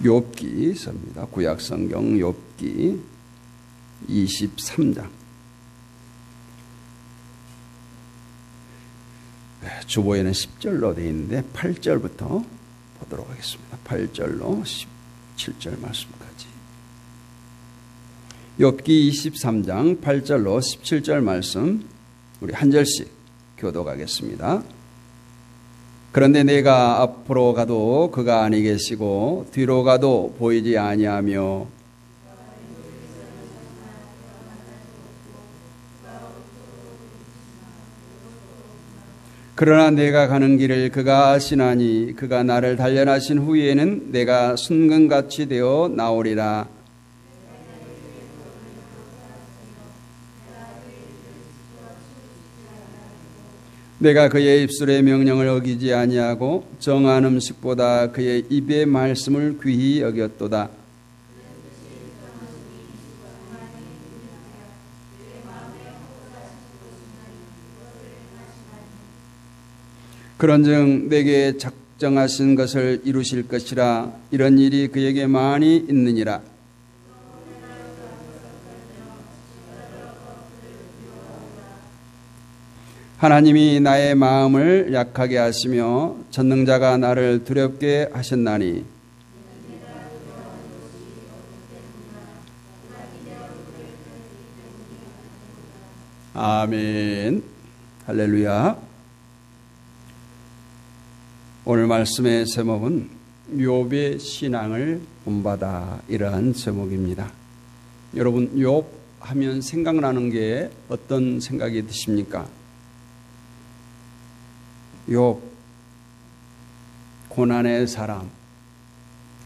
욥기서입니다. 구약성경 욥기 23장. 주보에는 10절로 되어 있는데 8절부터 보도록 하겠습니다. 8절로 17절 말씀까지. 욥기 23장 8절로 17절 말씀 우리 한 절씩 교독하겠습니다. 그런데 내가 앞으로 가도 그가 아니 계시고 뒤로 가도 보이지 아니하며 그러나 내가 가는 길을 그가 아시나니 그가 나를 단련하신 후에는 내가 순금같이 되어 나오리라. 내가 그의 입술의 명령을 어기지 아니하고 정한 음식보다 그의 입의 말씀을 귀히 여겼도다. 그런즉 내게 작정하신 것을 이루실 것이라. 이런 일이 그에게 많이 있느니라. 하나님이 나의 마음을 약하게 하시며 전능자가 나를 두렵게 하셨나니 아멘. 할렐루야. 오늘 말씀의 제목은 욥의 신앙을 본받아, 이러한 제목입니다. 여러분, 욥 하면 생각나는 게 어떤 생각이 드십니까? 욥, 고난의 사람,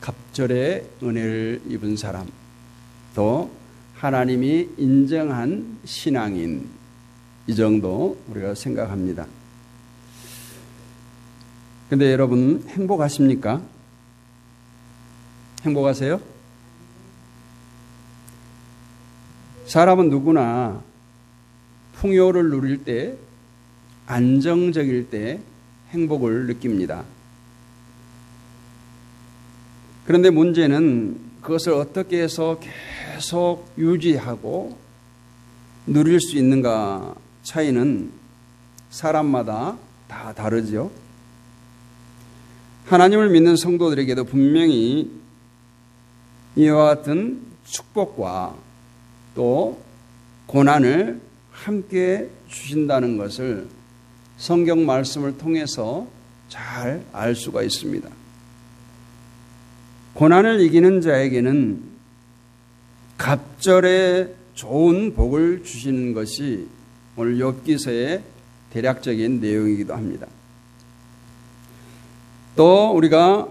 갑절의 은혜를 입은 사람, 또 하나님이 인정한 신앙인, 이 정도 우리가 생각합니다. 근데 여러분, 행복하십니까? 행복하세요? 사람은 누구나 풍요를 누릴 때, 안정적일 때 행복을 느낍니다. 그런데 문제는 그것을 어떻게 해서 계속 유지하고 누릴 수 있는가 차이는 사람마다 다 다르죠. 하나님을 믿는 성도들에게도 분명히 이와 같은 축복과 또 고난을 함께 주신다는 것을 성경 말씀을 통해서 잘 알 수가 있습니다. 고난을 이기는 자에게는 갑절에 좋은 복을 주시는 것이 오늘 욥기서의 대략적인 내용이기도 합니다. 또 우리가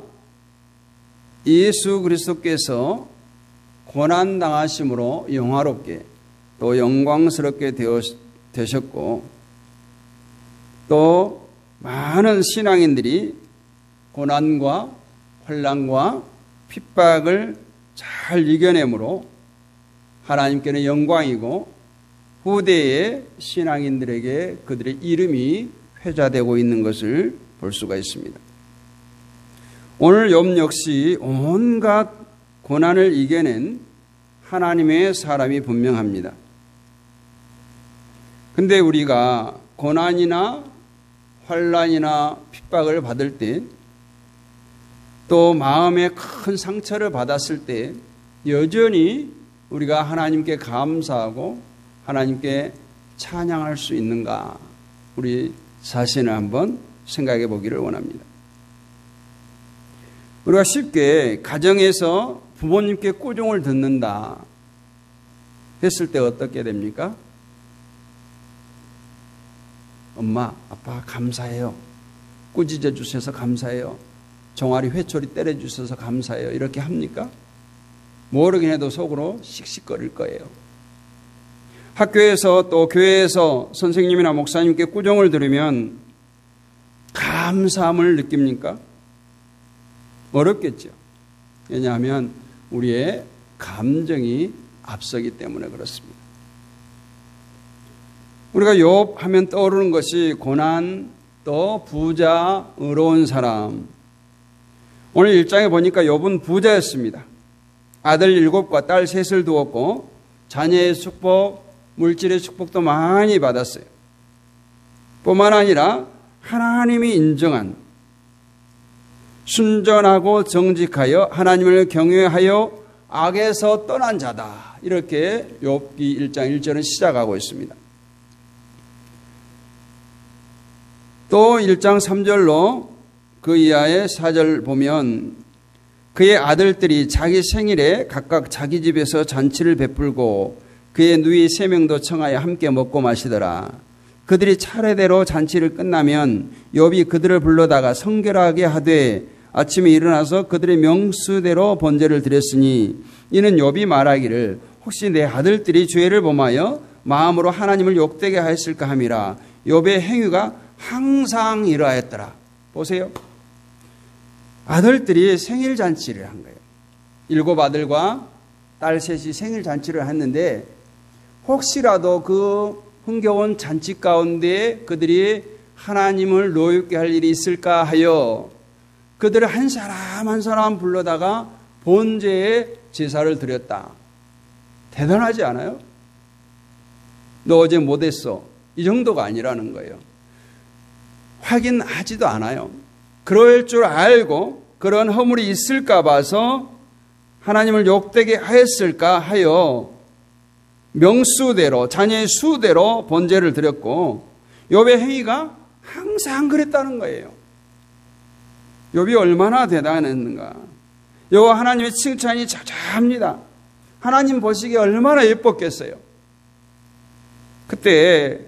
예수 그리스도께서 고난 당하심으로 영화롭게 또 영광스럽게 되셨고, 또 많은 신앙인들이 고난과 환난과 핍박을 잘 이겨내므로 하나님께는 영광이고 후대의 신앙인들에게 그들의 이름이 회자되고 있는 것을 볼 수가 있습니다. 오늘 욥 역시 온갖 고난을 이겨낸 하나님의 사람이 분명합니다. 근데 우리가 고난이나 환난이나 핍박을 받을 때, 또 마음에 큰 상처를 받았을 때 여전히 우리가 하나님께 감사하고 하나님께 찬양할 수 있는가, 우리 자신을 한번 생각해 보기를 원합니다. 우리가 쉽게 가정에서 부모님께 꾸중을 듣는다 했을 때 어떻게 됩니까? 엄마, 아빠 감사해요. 꾸짖어 주셔서 감사해요. 종아리 회초리 때려 주셔서 감사해요. 이렇게 합니까? 모르긴 해도 속으로 씩씩거릴 거예요. 학교에서 또 교회에서 선생님이나 목사님께 꾸중을 들으면 감사함을 느낍니까? 어렵겠죠. 왜냐하면 우리의 감정이 앞서기 때문에 그렇습니다. 우리가 욥 하면 떠오르는 것이 고난, 또 부자, 의로운 사람. 오늘 1장에 보니까 욥은 부자였습니다. 아들 7과 딸 3을 두었고 자녀의 축복, 물질의 축복도 많이 받았어요. 뿐만 아니라 하나님이 인정한 순전하고 정직하여 하나님을 경외하여 악에서 떠난 자다. 이렇게 욥기 1장 1절은 시작하고 있습니다. 또 1장 3절로 그 이하의 4절 보면 그의 아들들이 자기 생일에 각각 자기 집에서 잔치를 베풀고 그의 누이 3명도 청하여 함께 먹고 마시더라. 그들이 차례대로 잔치를 끝나면 욥이 그들을 불러다가 성결하게 하되 아침에 일어나서 그들의 명수대로 번제를 드렸으니 이는 욥이 말하기를 혹시 내 아들들이 죄를 범하여 마음으로 하나님을 욕되게 하였을까 함이라. 욥의 행위가 항상 이러하였더라. 보세요. 아들들이 생일 잔치를 한 거예요. 7 아들과 딸 3이 생일 잔치를 했는데 혹시라도 그 흥겨운 잔치 가운데 그들이 하나님을 노엽게 할 일이 있을까 하여 그들을 한 사람 한 사람 불러다가 번제의 제사를 드렸다. 대단하지 않아요? 너 어제 못했어. 이 정도가 아니라는 거예요. 확인하지도 않아요. 그럴 줄 알고 그런 허물이 있을까 봐서 하나님을 욕되게 하였을까 하여 명수대로 자녀의 수대로 번제를 드렸고 욥의 행위가 항상 그랬다는 거예요. 욥이 얼마나 대단했는가. 여호와 하나님의 칭찬이 자자합니다. 하나님 보시기에 얼마나 예뻤겠어요. 그때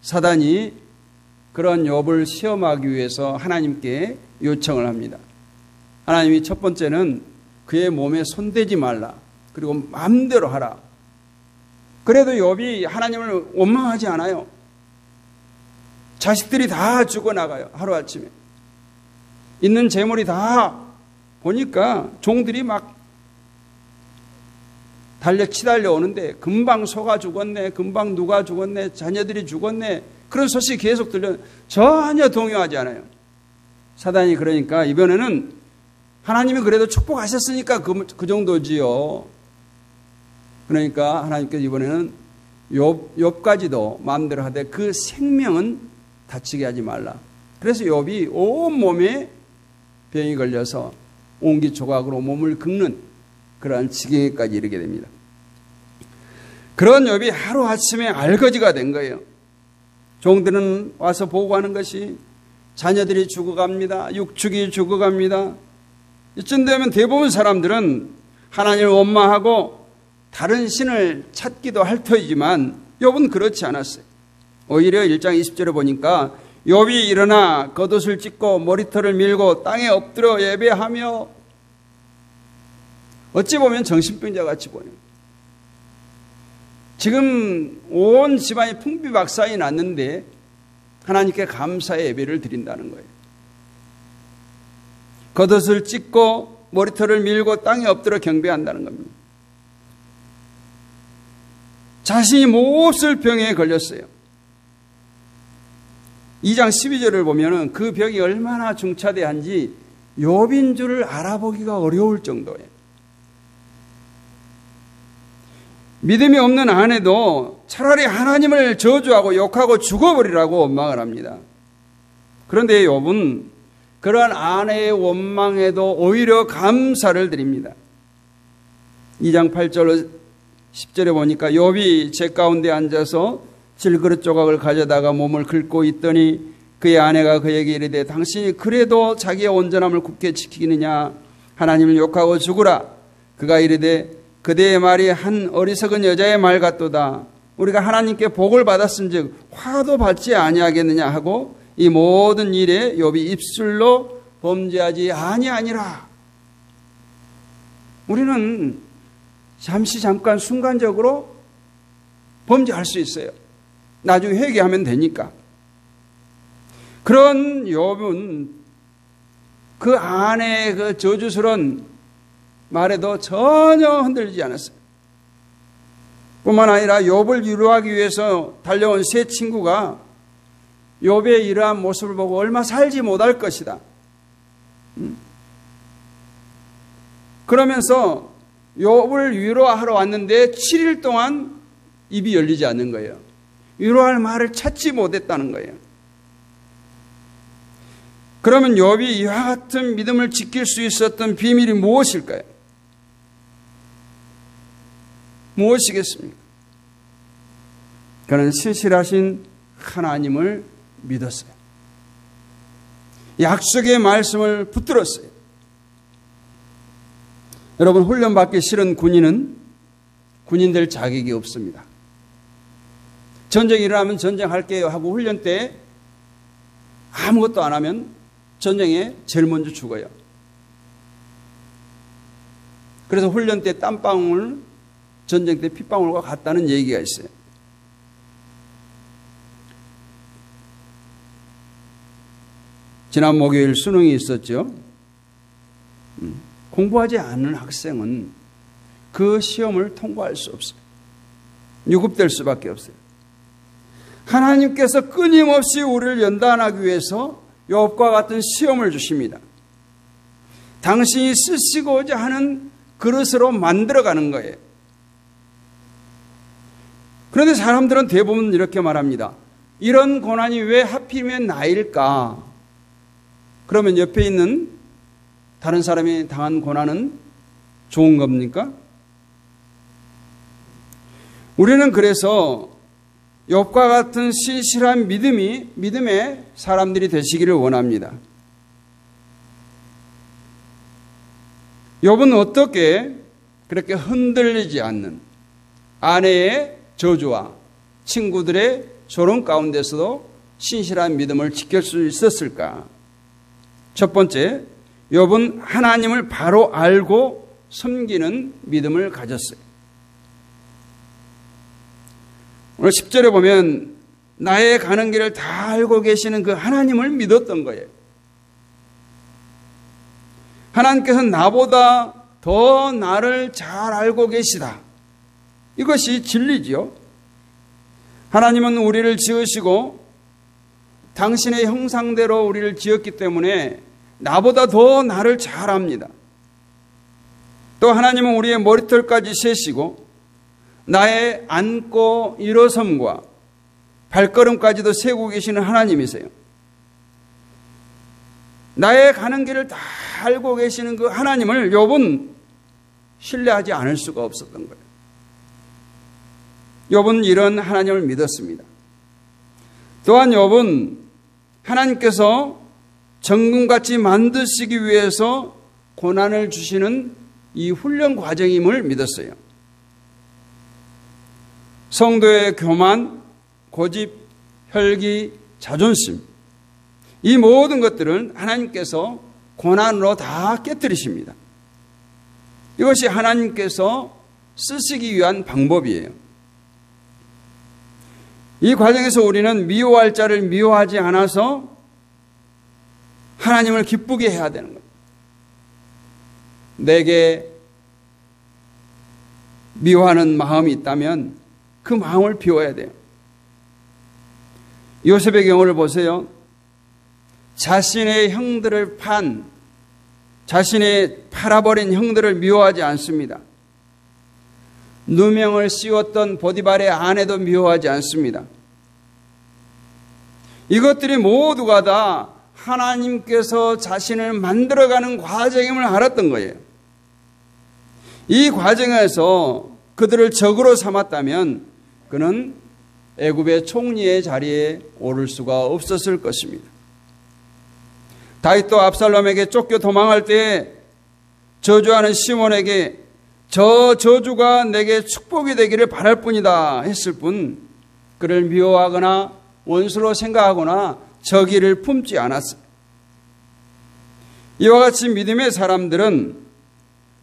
사단이 그런 욥을 시험하기 위해서 하나님께 요청을 합니다. 하나님이 첫 번째는 그의 몸에 손대지 말라. 그리고 마음대로 하라. 그래도 욥이 하나님을 원망하지 않아요. 자식들이 다 죽어나가요. 하루아침에. 있는 재물이 다 보니까 종들이 막 치달려 오는데 금방 소가 죽었네. 금방 누가 죽었네. 자녀들이 죽었네. 그런 소식이 계속 들려 전혀 동요하지 않아요. 사단이 그러니까 이번에는 하나님이 그래도 축복하셨으니까 그 정도지요. 그러니까 하나님께서 이번에는 욥까지도 마음대로 하되 그 생명은 다치게 하지 말라. 그래서 욥이 온몸에 병이 걸려서 옹기조각으로 몸을 긁는 그러한 지경에까지 이르게 됩니다. 그런 욥이 하루아침에 알거지가 된 거예요. 종들은 와서 보고하는 것이 자녀들이 죽어갑니다. 육축이 죽어갑니다. 이쯤 되면 대부분 사람들은 하나님을 원망하고 다른 신을 찾기도 할 터이지만 욥은 그렇지 않았어요. 오히려 1장 20절에 보니까 욥이 일어나 겉옷을 찢고 머리털을 밀고 땅에 엎드려 예배하며 어찌 보면 정신병자 같이 보여요. 지금 온 집안이 풍비박산이 났는데 하나님께 감사의 예배를 드린다는 거예요. 겉옷을 찢고 머리털을 밀고 땅에 엎드려 경배한다는 겁니다. 자신이 몹쓸 병에 걸렸어요. 2장 12절을 보면 그 병이 얼마나 중차대한지 욥인 줄을 알아보기가 어려울 정도예요. 믿음이 없는 아내도 차라리 하나님을 저주하고 욕하고 죽어버리라고 원망을 합니다. 그런데 욥은 그러한 아내의 원망에도 오히려 감사를 드립니다. 2장 8절 10절에 보니까 욥이 제 가운데 앉아서 질그릇 조각을 가져다가 몸을 긁고 있더니 그의 아내가 그에게 이르되 당신이 그래도 자기의 온전함을 굳게 지키느냐 하나님을 욕하고 죽으라. 그가 이르되 그대의 말이 한 어리석은 여자의 말 같도다. 우리가 하나님께 복을 받았은즉 화도 받지 아니하겠느냐 하고 이 모든 일에 욥이 입술로 범죄하지 아니하니라. 우리는 잠깐 순간적으로 범죄할 수 있어요. 나중에 회개하면 되니까. 그런 욥은 그 아내의 그 저주스러운 말에도 전혀 흔들리지 않았어요. 뿐만 아니라 욥을 위로하기 위해서 달려온 세 친구가 욥의 이러한 모습을 보고 얼마 살지 못할 것이다. 그러면서 욥을 위로하러 왔는데 7일 동안 입이 열리지 않는 거예요. 위로할 말을 찾지 못했다는 거예요. 그러면 욥이 이와 같은 믿음을 지킬 수 있었던 비밀이 무엇일까요? 무엇이겠습니까? 그는 신실하신 하나님을 믿었어요. 약속의 말씀을 붙들었어요. 여러분, 훈련받기 싫은 군인은 군인 될 자격이 없습니다. 전쟁이 일어나면 전쟁할게요 하고 훈련 때 아무것도 안 하면 전쟁에 제일 먼저 죽어요. 그래서 훈련 때 땀방울, 전쟁 때 핏방울과 같다는 얘기가 있어요. 지난 목요일 수능이 있었죠. 공부하지 않은 학생은 그 시험을 통과할 수 없어요. 유급될 수밖에 없어요. 하나님께서 끊임없이 우리를 연단하기 위해서 욥과 같은 시험을 주십니다. 당신이 쓰시고자 하는 그릇으로 만들어가는 거예요. 그런데 사람들은 대부분 이렇게 말합니다. 이런 고난이 왜 하필이면 나일까? 그러면 옆에 있는 다른 사람이 당한 고난은 좋은 겁니까? 우리는 그래서 욥과 같은 신실한 믿음의 사람들이 되시기를 원합니다. 욥은 어떻게 그렇게 흔들리지 않는 아내의 저주와 친구들의 조롱 가운데서도 신실한 믿음을 지킬 수 있었을까? 첫 번째, 욥은 하나님을 바로 알고 섬기는 믿음을 가졌어요. 오늘 10절에 보면 나의 가는 길을 다 알고 계시는 그 하나님을 믿었던 거예요. 하나님께서 나보다 더 나를 잘 알고 계시다. 이것이 진리지요. 하나님은 우리를 지으시고 당신의 형상대로 우리를 지었기 때문에 나보다 더 나를 잘 압니다. 또 하나님은 우리의 머리털까지 세시고 나의 앉고 일어섬과 발걸음까지도 세고 계시는 하나님이세요. 나의 가는 길을 다 알고 계시는 그 하나님을 욥은 신뢰하지 않을 수가 없었던 거예요. 욥은 이런 하나님을 믿었습니다. 또한 욥은 하나님께서 정금같이 만드시기 위해서 고난을 주시는 이 훈련 과정임을 믿었어요. 성도의 교만, 고집, 혈기, 자존심, 이 모든 것들은 하나님께서 고난으로 다 깨뜨리십니다. 이것이 하나님께서 쓰시기 위한 방법이에요. 이 과정에서 우리는 미워할 자를 미워하지 않아서 하나님을 기쁘게 해야 되는 거예요. 내게 미워하는 마음이 있다면 그 마음을 비워야 돼요. 요셉의 경우를 보세요. 자신의 형들을 자신의 팔아버린 형들을 미워하지 않습니다. 누명을 씌웠던 보디발의 아내도 미워하지 않습니다. 이것들이 모두가 다 하나님께서 자신을 만들어가는 과정임을 알았던 거예요. 이 과정에서 그들을 적으로 삼았다면 그는 애굽의 총리의 자리에 오를 수가 없었을 것입니다. 다윗도 압살롬에게 쫓겨 도망할 때 저주하는 시몬에게 저 저주가 내게 축복이 되기를 바랄 뿐이다 했을 뿐 그를 미워하거나 원수로 생각하거나 적의를 품지 않았어요. 이와 같이 믿음의 사람들은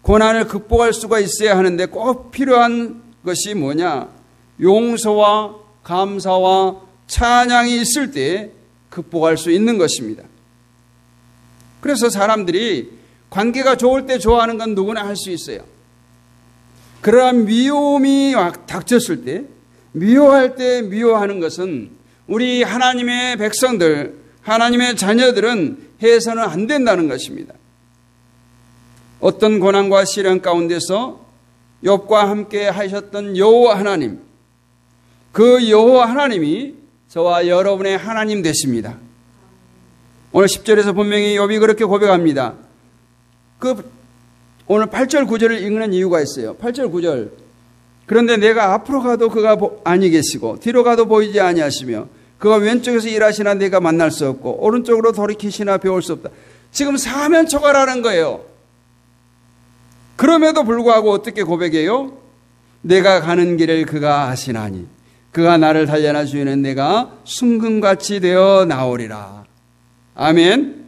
고난을 극복할 수가 있어야 하는데 꼭 필요한 것이 뭐냐? 용서와 감사와 찬양이 있을 때 극복할 수 있는 것입니다. 그래서 사람들이 관계가 좋을 때 좋아하는 건 누구나 할 수 있어요. 그러나 미움이 닥쳤을 때, 미워할 때 미워하는 것은 우리 하나님의 백성들, 하나님의 자녀들은 해서는 안 된다는 것입니다. 어떤 고난과 시련 가운데서 욥과 함께 하셨던 여호와 하나님, 그 여호와 하나님이 저와 여러분의 하나님 되십니다. 오늘 10절에서 분명히 욥이 그렇게 고백합니다. 오늘 8절 9절을 읽는 이유가 있어요. 8절 9절. 그런데 내가 앞으로 가도 그가 아니 계시고 뒤로 가도 보이지 아니하시며 그가 왼쪽에서 일하시나 내가 만날 수 없고 오른쪽으로 돌이키시나 배울 수 없다. 지금 사면초가라는 거예요. 그럼에도 불구하고 어떻게 고백해요? 내가 가는 길을 그가 아시나니 그가 나를 단련하 주에는 내가 순금같이 되어 나오리라. 아멘.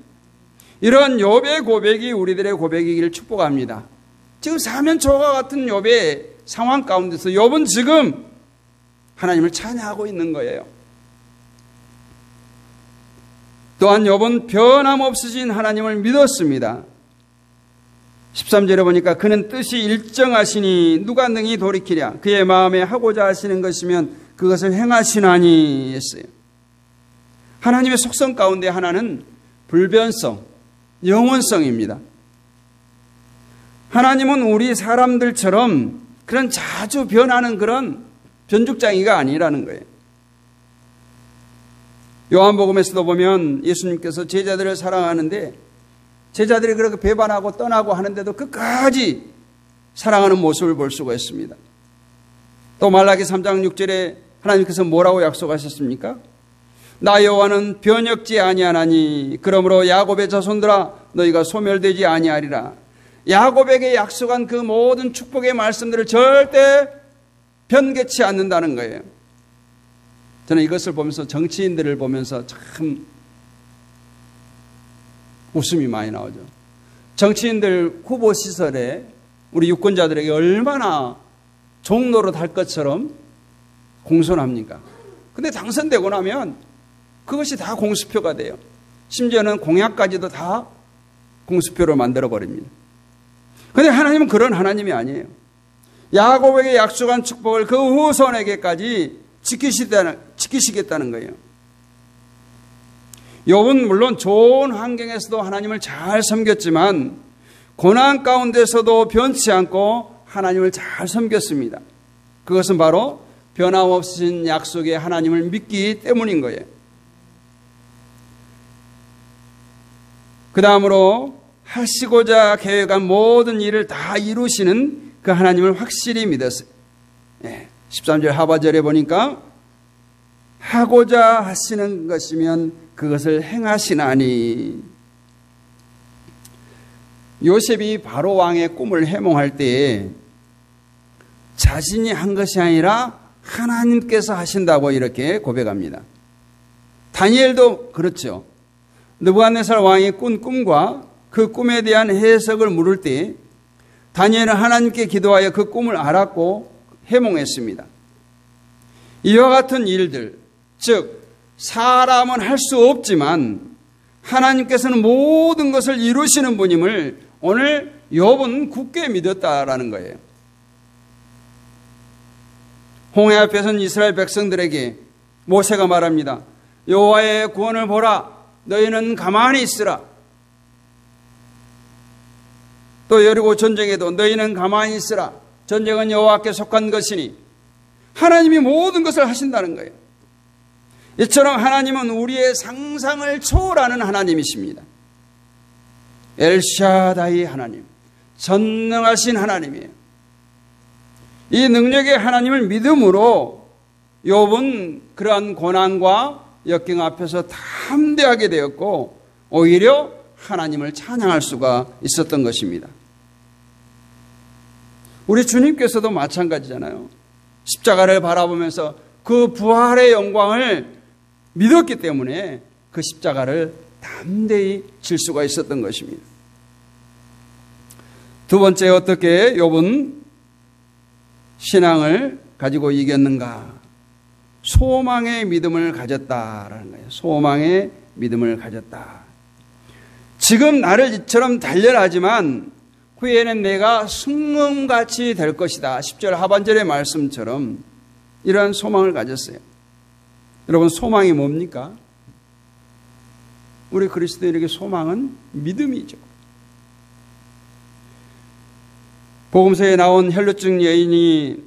이런 욥의 고백이 우리들의 고백이기를 축복합니다. 지금 사면초가 같은 욥의 상황 가운데서 욥은 지금 하나님을 찬양하고 있는 거예요. 또한 욥은 변함없으신 하나님을 믿었습니다. 13절에 보니까 그는 뜻이 일정하시니 누가 능히 돌이키랴. 그의 마음에 하고자 하시는 것이면 그것을 행하시나니 했어요. 하나님의 속성 가운데 하나는 불변성, 영원성입니다. 하나님은 우리 사람들처럼 그런 자주 변하는 그런 변죽장이가 아니라는 거예요. 요한복음에서도 보면 예수님께서 제자들을 사랑하는데 제자들이 그렇게 배반하고 떠나고 하는데도 끝까지 사랑하는 모습을 볼 수가 있습니다. 또 말라기 3장 6절에 하나님께서 뭐라고 약속하셨습니까? 나 여호와는 변혁지 아니하나니 그러므로 야곱의 자손들아 너희가 소멸되지 아니하리라. 야곱에게 약속한 그 모든 축복의 말씀들을 절대 변개치 않는다는 거예요. 저는 이것을 보면서 정치인들을 보면서 참 웃음이 많이 나오죠. 정치인들 후보 시설에 우리 유권자들에게 얼마나 종로로 달 것처럼 공손합니까? 근데 당선되고 나면 그것이 다 공수표가 돼요. 심지어는 공약까지도 다 공수표로 만들어버립니다. 그런데 하나님은 그런 하나님이 아니에요. 야곱에게 약속한 축복을 그 후손에게까지 지키시겠다는 거예요. 욥은 물론 좋은 환경에서도 하나님을 잘 섬겼지만 고난 가운데서도 변치 않고 하나님을 잘 섬겼습니다. 그것은 바로 변함없으신 약속의 하나님을 믿기 때문인 거예요. 그 다음으로 하시고자 계획한 모든 일을 다 이루시는 그 하나님을 확실히 믿었어요. 13절 하바절에 보니까 하고자 하시는 것이면 그것을 행하시나니. 요셉이 바로 왕의 꿈을 해몽할 때에 자신이 한 것이 아니라 하나님께서 하신다고 이렇게 고백합니다. 다니엘도 그렇죠. 느부갓네살 왕이 꾼 꿈과 그 꿈에 대한 해석을 물을 때 다니엘은 하나님께 기도하여 그 꿈을 알았고 해몽했습니다. 이와 같은 일들, 즉 사람은 할 수 없지만 하나님께서는 모든 것을 이루시는 분임을 오늘 욥은 굳게 믿었다라는 거예요. 홍해 앞에 선 이스라엘 백성들에게 모세가 말합니다. 여호와의 구원을 보라. 너희는 가만히 있으라. 또 여리고 전쟁에도 너희는 가만히 있으라. 전쟁은 여호와께 속한 것이니 하나님이 모든 것을 하신다는 거예요. 이처럼 하나님은 우리의 상상을 초월하는 하나님이십니다. 엘샤다이 하나님, 전능하신 하나님이에요. 이 능력의 하나님을 믿음으로 욥은 그러한 고난과 역경 앞에서 담대하게 되었고 오히려 하나님을 찬양할 수가 있었던 것입니다. 우리 주님께서도 마찬가지잖아요. 십자가를 바라보면서 그 부활의 영광을 믿었기 때문에 그 십자가를 담대히 질 수가 있었던 것입니다. 두 번째, 어떻게 욥은 신앙을 가지고 이겼는가? 소망의 믿음을 가졌다라는 거예요. 소망의 믿음을 가졌다. 지금 나를 이처럼 단련하지만 후에는 내가 순금같이 될 것이다. 10절 하반절의 말씀처럼 이러한 소망을 가졌어요. 여러분, 소망이 뭡니까? 우리 그리스도인에게 소망은 믿음이죠. 복음서에 나온 혈루증 여인이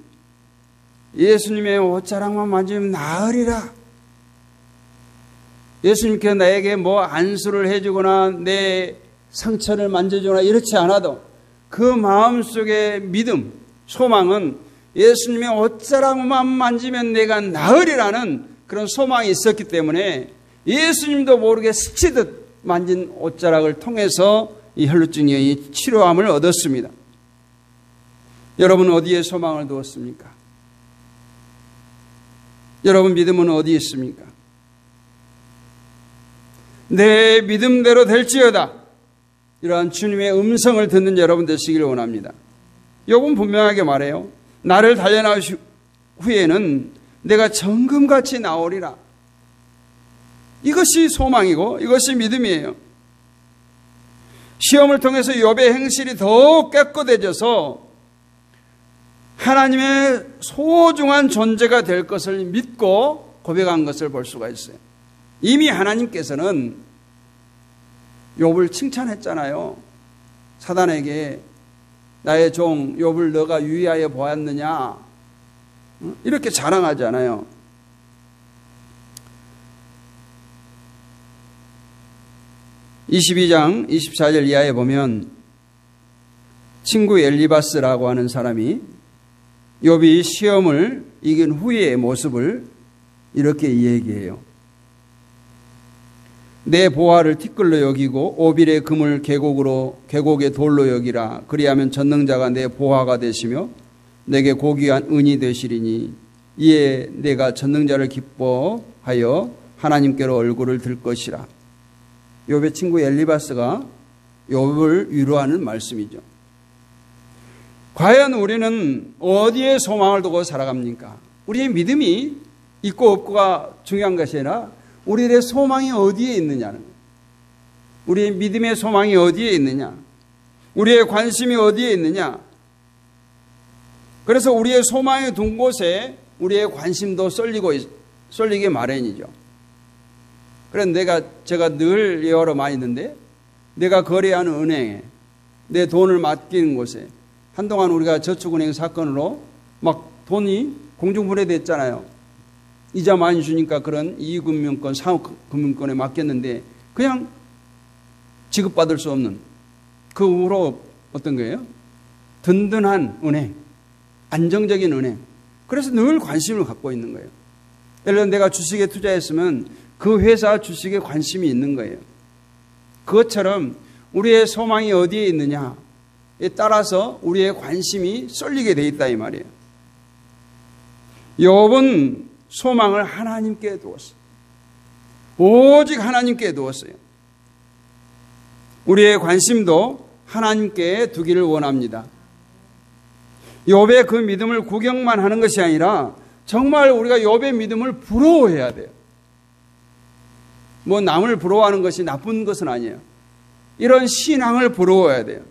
예수님의 옷자락만 만지면 나으리라. 예수님께서 나에게 뭐 안수를 해주거나 내 상처를 만져주거나 이렇지 않아도 그 마음속의 믿음, 소망은 예수님의 옷자락만 만지면 내가 나으리라는 그런 소망이 있었기 때문에 예수님도 모르게 스치듯 만진 옷자락을 통해서 이 혈루증 여인이 치료함을 얻었습니다. 여러분 어디에 소망을 두었습니까? 여러분 믿음은 어디에 있습니까? 내 믿음대로 될지어다. 이러한 주님의 음성을 듣는 여러분 되시기를 원합니다. 욥은 분명하게 말해요. 나를 단련하신 후에는 내가 정금같이 나오리라. 이것이 소망이고 이것이 믿음이에요. 시험을 통해서 욥의 행실이 더욱 깨끗해져서 하나님의 소중한 존재가 될 것을 믿고 고백한 것을 볼 수가 있어요. 이미 하나님께서는 욥을 칭찬했잖아요. 사단에게 나의 종 욥을 너가 유의하여 보았느냐 이렇게 자랑하잖아요. (22장 24절) 이하에 보면 친구 엘리바스라고 하는 사람이 욥이 시험을 이긴 후의 모습을 이렇게 얘기해요. 내 보화를 티끌로 여기고 오빌의 금을 계곡의 돌로 여기라. 그리하면 전능자가 내 보화가 되시며 내게 고귀한 은이 되시리니 이에 내가 전능자를 기뻐하여 하나님께로 얼굴을 들 것이라. 욥의 친구 엘리바스가 욥을 위로하는 말씀이죠. 과연 우리는 어디에 소망을 두고 살아갑니까? 우리의 믿음이 있고 없고가 중요한 것이 아니라 우리의 소망이 어디에 있느냐는 거예요. 우리의 믿음의 소망이 어디에 있느냐? 우리의 관심이 어디에 있느냐? 그래서 우리의 소망이 둔 곳에 우리의 관심도 쏠리게 마련이죠. 그래서 제가 늘 여러 많이 있는데 내가 거래하는 은행에 내 돈을 맡기는 곳에 한동안 우리가 저축은행 사건으로 막 돈이 공중분해됐잖아요. 이자 많이 주니까 그런 이익금융권, 상업금융권에 맡겼는데 그냥 지급받을 수 없는 그 후로 어떤 거예요? 든든한 은행, 안정적인 은행. 그래서 늘 관심을 갖고 있는 거예요. 예를 들어 내가 주식에 투자했으면 그 회사 주식에 관심이 있는 거예요. 그것처럼 우리의 소망이 어디에 있느냐에 따라서 우리의 관심이 쏠리게 돼 있다 이 말이에요. 욥은 소망을 하나님께 두었어요. 오직 하나님께 두었어요. 우리의 관심도 하나님께 두기를 원합니다. 욥의 그 믿음을 구경만 하는 것이 아니라 정말 우리가 욥의 믿음을 부러워해야 돼요. 뭐 남을 부러워하는 것이 나쁜 것은 아니에요. 이런 신앙을 부러워해야 돼요.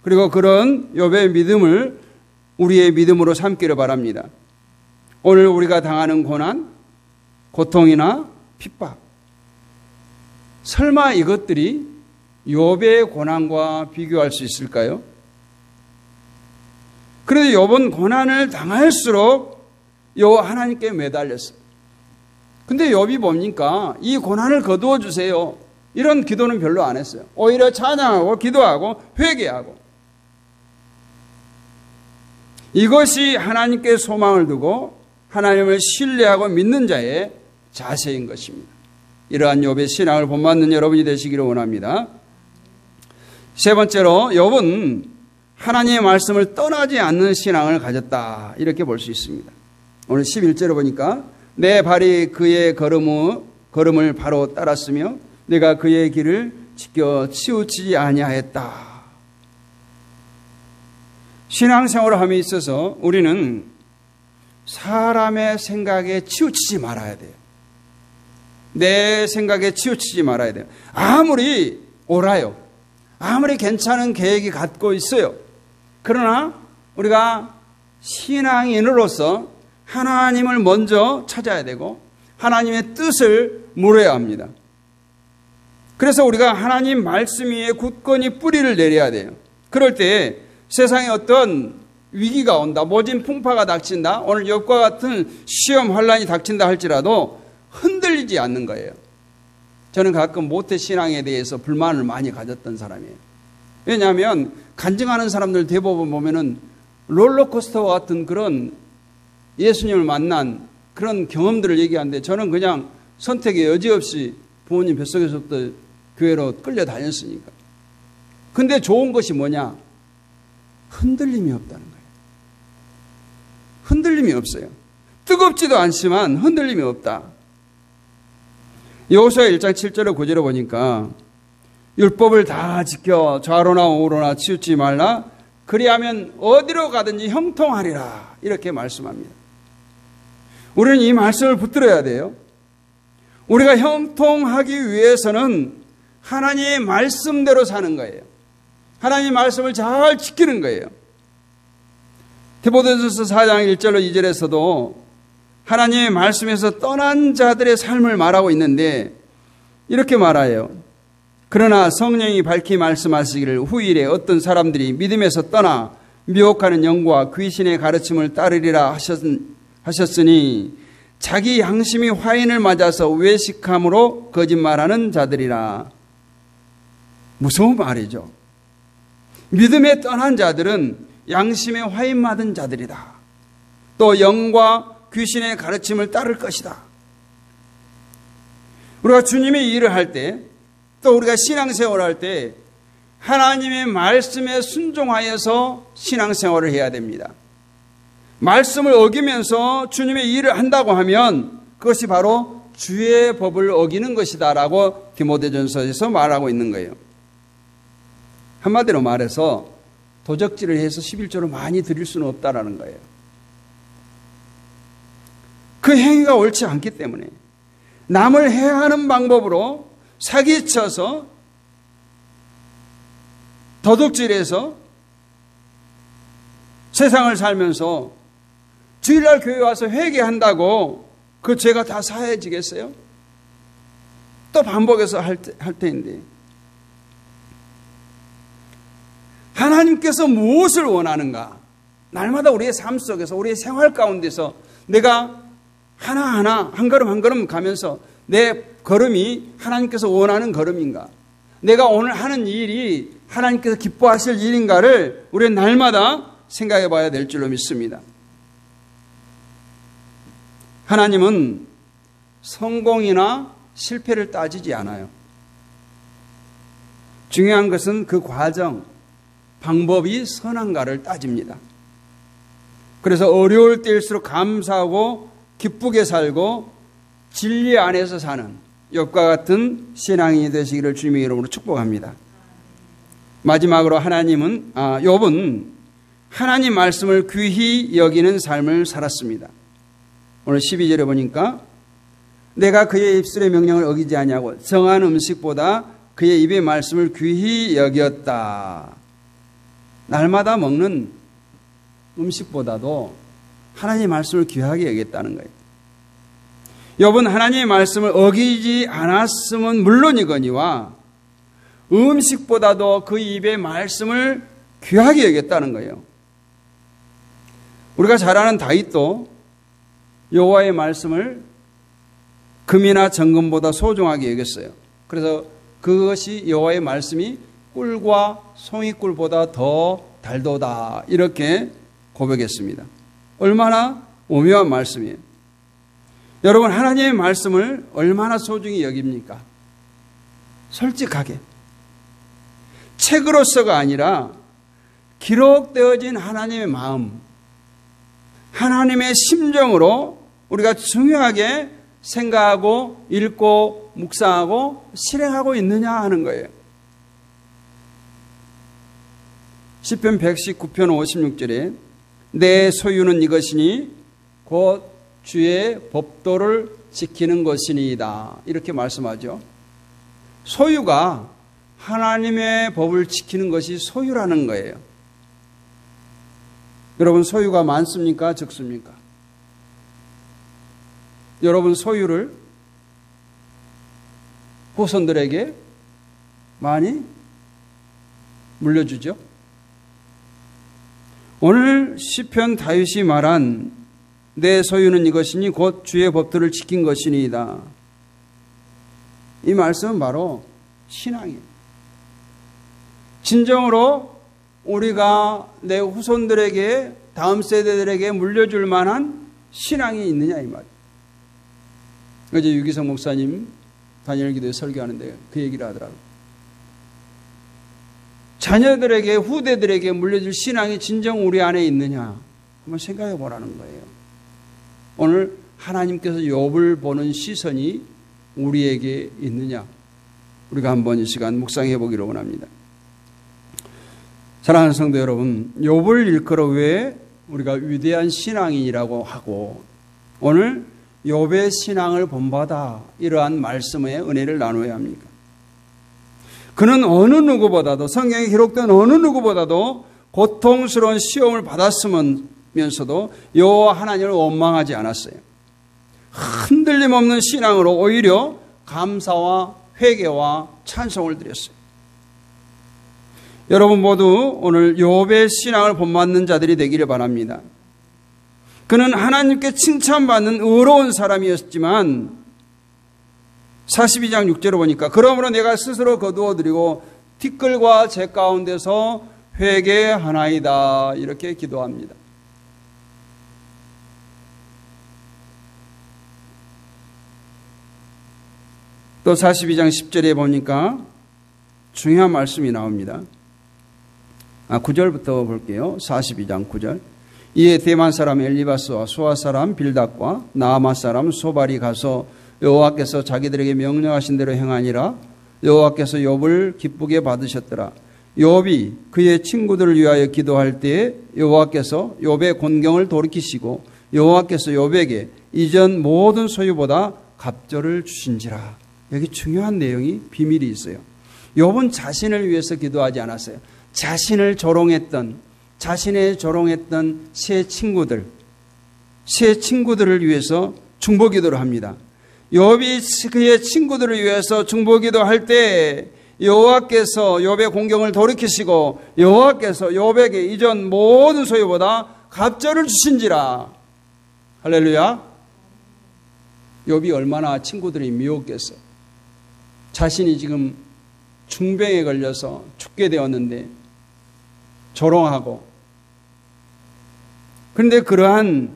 그리고 그런 욥의 믿음을 우리의 믿음으로 삼기를 바랍니다. 오늘 우리가 당하는 고난, 고통이나 핍박, 설마 이것들이 욥의 고난과 비교할 수 있을까요? 그래도 욥은 고난을 당할수록 하나님께 매달렸어요. 근데 욥이 뭡니까? 이 고난을 거두어 주세요. 이런 기도는 별로 안 했어요. 오히려 찬양하고 기도하고 회개하고. 이것이 하나님께 소망을 두고 하나님을 신뢰하고 믿는 자의 자세인 것입니다. 이러한 욥의 신앙을 본받는 여러분이 되시기를 원합니다. 세 번째로 욥은 하나님의 말씀을 떠나지 않는 신앙을 가졌다 이렇게 볼 수 있습니다. 오늘 11절을 보니까 내 발이 그의 걸음을 바로 따랐으며 내가 그의 길을 지켜 치우치지 아니하였다. 신앙생활을 함에 있어서 우리는 사람의 생각에 치우치지 말아야 돼요. 내 생각에 치우치지 말아야 돼요. 아무리 옳아요. 아무리 괜찮은 계획이 갖고 있어요. 그러나 우리가 신앙인으로서 하나님을 먼저 찾아야 되고 하나님의 뜻을 물어야 합니다. 그래서 우리가 하나님 말씀 위에 굳건히 뿌리를 내려야 돼요. 그럴 때 세상에 어떤 위기가 온다, 모진 풍파가 닥친다, 오늘 욥과 같은 시험 환란이 닥친다 할지라도 흔들리지 않는 거예요. 저는 가끔 모태신앙에 대해서 불만을 많이 가졌던 사람이에요. 왜냐하면 간증하는 사람들 대부분 보면은 롤러코스터와 같은 그런 예수님을 만난 그런 경험들을 얘기하는데, 저는 그냥 선택의 여지 없이 부모님 뱃속에서부터 교회로 끌려다녔으니까. 근데 좋은 것이 뭐냐? 흔들림이 없다는 거예요. 흔들림이 없어요. 뜨겁지도 않지만 흔들림이 없다. 여호수아 1장 7절에 9절에 보니까 율법을 다 지켜 좌로나 우로나 치우치 말라, 그리하면 어디로 가든지 형통하리라, 이렇게 말씀합니다. 우리는 이 말씀을 붙들어야 돼요. 우리가 형통하기 위해서는 하나님의 말씀대로 사는 거예요. 하나님의 말씀을 잘 지키는 거예요. 디모데전서 4장 1절로 2절에서도 하나님의 말씀에서 떠난 자들의 삶을 말하고 있는데 이렇게 말해요. 그러나 성령이 밝히 말씀하시기를 후일에 어떤 사람들이 믿음에서 떠나 미혹하는 영과 귀신의 가르침을 따르리라 하셨으니 자기 양심이 화인을 맞아서 외식함으로 거짓말하는 자들이라. 무서운 말이죠. 믿음에 떠난 자들은 양심에 화인 맞은 자들이다. 또 영과 귀신의 가르침을 따를 것이다. 우리가 주님의 일을 할 때, 또 우리가 신앙생활을 할 때 하나님의 말씀에 순종하여서 신앙생활을 해야 됩니다. 말씀을 어기면서 주님의 일을 한다고 하면 그것이 바로 주의 법을 어기는 것이다 라고 디모데전서에서 말하고 있는 거예요. 한마디로 말해서 도적질을 해서 11조를 많이 드릴 수는 없다라는 거예요. 그 행위가 옳지 않기 때문에 남을 해하는 방법으로 사기쳐서 도둑질해서 세상을 살면서 주일날 교회 와서 회개한다고 그 죄가 다 사해지겠어요? 또 반복해서 할 테인데, 하나님께서 무엇을 원하는가? 날마다 우리의 삶 속에서, 우리의 생활 가운데서 내가 하나하나 한 걸음 한 걸음 가면서 내 걸음이 하나님께서 원하는 걸음인가? 내가 오늘 하는 일이 하나님께서 기뻐하실 일인가를 우리는 날마다 생각해 봐야 될 줄로 믿습니다. 하나님은 성공이나 실패를 따지지 않아요. 중요한 것은 그 과정, 방법이 선한가를 따집니다. 그래서 어려울 때일수록 감사하고 기쁘게 살고 진리 안에서 사는 욥과 같은 신앙이 되시기를 주님의 이름으로 축복합니다. 마지막으로 욥은 하나님 말씀을 귀히 여기는 삶을 살았습니다. 오늘 12절에 보니까 내가 그의 입술의 명령을 어기지 아니하고 정한 음식보다 그의 입의 말씀을 귀히 여겼다. 날마다 먹는 음식보다도 하나님의 말씀을 귀하게 여겼다는 거예요. 욥은 하나님의 말씀을 어기지 않았으면 물론이거니와 음식보다도 그 입의 말씀을 귀하게 여겼다는 거예요. 우리가 잘 아는 다윗도 여호와의 말씀을 금이나 정금보다 소중하게 여겼어요. 그래서 그것이 여호와의 말씀이 꿀과 송이꿀보다 더 달도다, 이렇게 고백했습니다. 얼마나 오묘한 말씀이에요. 여러분, 하나님의 말씀을 얼마나 소중히 여깁니까? 솔직하게. 책으로서가 아니라 기록되어진 하나님의 마음, 하나님의 심정으로 우리가 중요하게 생각하고 읽고 묵상하고 실행하고 있느냐 하는 거예요. 시편 119편 56절에 내 소유는 이것이니 곧 주의 법도를 지키는 것이니이다, 이렇게 말씀하죠. 소유가 하나님의 법을 지키는 것이 소유라는 거예요. 여러분, 소유가 많습니까? 적습니까? 여러분, 소유를 후손들에게 많이 물려주죠? 오늘 시편 다윗이 말한 내 소유는 이것이니 곧 주의 법도를 지킨 것이니이다. 이 말씀은 바로 신앙이에요. 진정으로 우리가 내 후손들에게, 다음 세대들에게 물려줄 만한 신앙이 있느냐 이 말이에요. 어제 유기성 목사님 단일 기도에 설교하는데 그 얘기를 하더라고요. 자녀들에게, 후대들에게 물려줄 신앙이 진정 우리 안에 있느냐 한번 생각해 보라는 거예요. 오늘 하나님께서 욥을 보는 시선이 우리에게 있느냐, 우리가 한번 이 시간 묵상해 보기를 원합니다. 사랑하는 성도 여러분, 욥을 일컬어 왜 우리가 위대한 신앙인이라고 하고 오늘 욥의 신앙을 본받아 이러한 말씀의 은혜를 나누어야 합니까? 그는 어느 누구보다도, 성경에 기록된 어느 누구보다도 고통스러운 시험을 받았으면서도 여호와 하나님을 원망하지 않았어요. 흔들림 없는 신앙으로 오히려 감사와 회개와 찬송을 드렸어요. 여러분 모두 오늘 욥의 신앙을 본받는 자들이 되기를 바랍니다. 그는 하나님께 칭찬받는 의로운 사람이었지만 42장 6절을 보니까 그러므로 내가 스스로 거두어드리고 티끌과 재 가운데서 회개하나이다 이렇게 기도합니다. 또 42장 10절에 보니까 중요한 말씀이 나옵니다. 9절부터 볼게요. 42장 9절. 이에 대만 사람 엘리바스와 수아 사람 빌닷과 나아마 사람 소발이 가서 여호와께서 자기들에게 명령하신 대로 행하니라. 여호와께서 욥을 기쁘게 받으셨더라. 욥이 그의 친구들을 위하여 기도할 때에 여호와께서 욥의 곤경을 돌이키시고 여호와께서 욥에게 이전 모든 소유보다 갑절을 주신지라. 여기 중요한 내용이, 비밀이 있어요. 욥은 자신을 위해서 기도하지 않았어요. 자신의 조롱했던 세 친구들을 위해서 중보기도를 합니다. 욥이 그의 친구들을 위해서 중보기도할 때 여호와께서 욥의 공경을 돌이키시고 여호와께서 욥에게 이전 모든 소유보다 갑절을 주신지라. 할렐루야. 욥이 얼마나 친구들이 미웠겠어. 자신이 지금 중병에 걸려서 죽게 되었는데 조롱하고, 그런데 그러한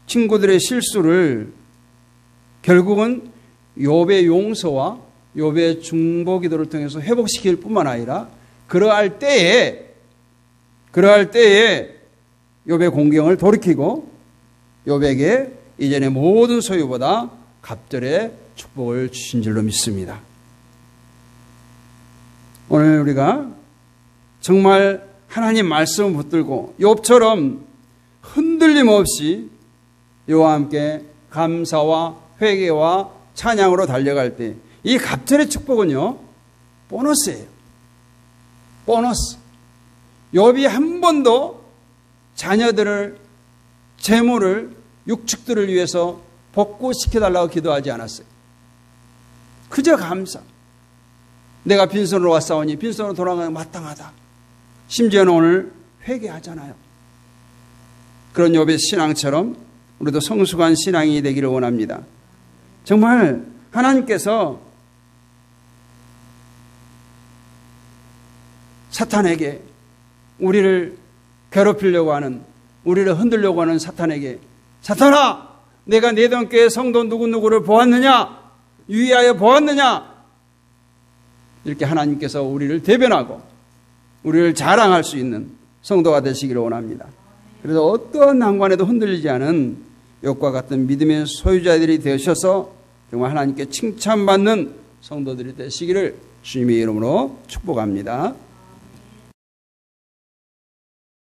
친구들의 실수를 결국은 욥의 용서와 욥의 중보기도를 통해서 회복시킬 뿐만 아니라 그러할 때에 욥의 공경을 돌이키고 욥에게 이전의 모든 소유보다 갑절의 축복을 주신 줄로 믿습니다. 오늘 우리가 정말 하나님 말씀을 붙들고 욥처럼 흔들림 없이 여호와 함께 감사와 회개와 찬양으로 달려갈 때 이 갑절의 축복은요, 보너스예요. 보너스. 욥이 한 번도 자녀들을, 재물을, 육축들을 위해서 복구시켜달라고 기도하지 않았어요. 그저 감사. 내가 빈손으로 왔사오니 빈손으로 돌아가는 마땅하다. 심지어는 오늘 회개하잖아요. 그런 욥의 신앙처럼 우리도 성숙한 신앙이 되기를 원합니다. 정말 하나님께서 사탄에게, 우리를 괴롭히려고 하는, 우리를 흔들려고 하는 사탄에게, 사탄아, 내가 내 동교회 성도 누구누구를 보았느냐? 유의하여 보았느냐? 이렇게 하나님께서 우리를 대변하고 우리를 자랑할 수 있는 성도가 되시기를 원합니다. 그래서 어떠한 난관에도 흔들리지 않은 욥과 같은 믿음의 소유자들이 되셔서 정말 하나님께 칭찬받는 성도들이 되시기를 주님의 이름으로 축복합니다.